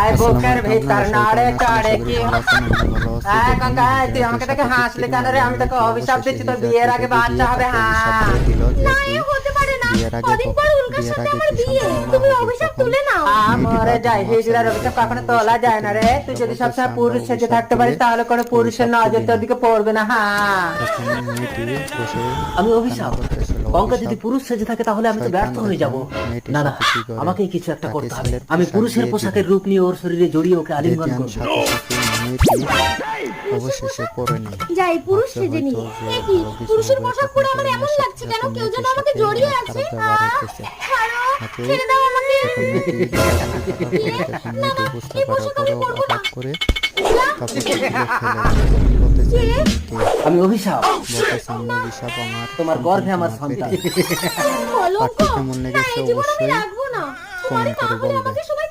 I বুকের ভিতর নাড়ে চড়ে কি তুই আমাকে দেখে হাসলি কেন রে? আমি তোকে অভিশাপ দিচ্ছি, তোর বিয়ের আগে বাচ্চা হবে। হ্যাঁ না এ হতে পারে না, কদিন পর উল্কার সাথে আমার বিয়ে, তুমি অভিশাপ তুলে নাও। মরে যাই, হিজড়ার অভিশাপ কখনো তোলা যায় না রে। তুই যদি সবসময় পুরুষ সেজে থাকতে পারিস তাহলে কোনো পুরুষের নজর তোর দিকে পড়বে না। হ্যাঁ আমি অভিশাপ, গঙ্গা যদি পুরুষ সেজে থাকে তাহলে আমি তো ব্যর্থ হয়ে যাব। না না, আমাকে কিছু একটা করতে হবে। আমি পুরুষের পোশাকের রূপ নিয়ে ওর শরীরে জড়িয়ে ওকে আলিঙ্গন করব। অবশেষে পরে নেই। যাই পুরুষ সেজে নি। এ কি পুরুষের পোশাক পরে আমার এমন লাগছে কেন? কেউ যেন আমাকে জড়িয়ে আছে। ছাড়ো, ছেড়ে দাও আমাকে। না না, এই পোশাক আমি পরবো না। আমি অভিশাপ, আমার তোমার গর্ভে আমার সন্তান। কলঙ্ক, কেমন না লেগেছে এই জীবন আমি অবশ্যই রাখবো না। কমেন্ট করে তাহলে বলবে। আমাকে সবাই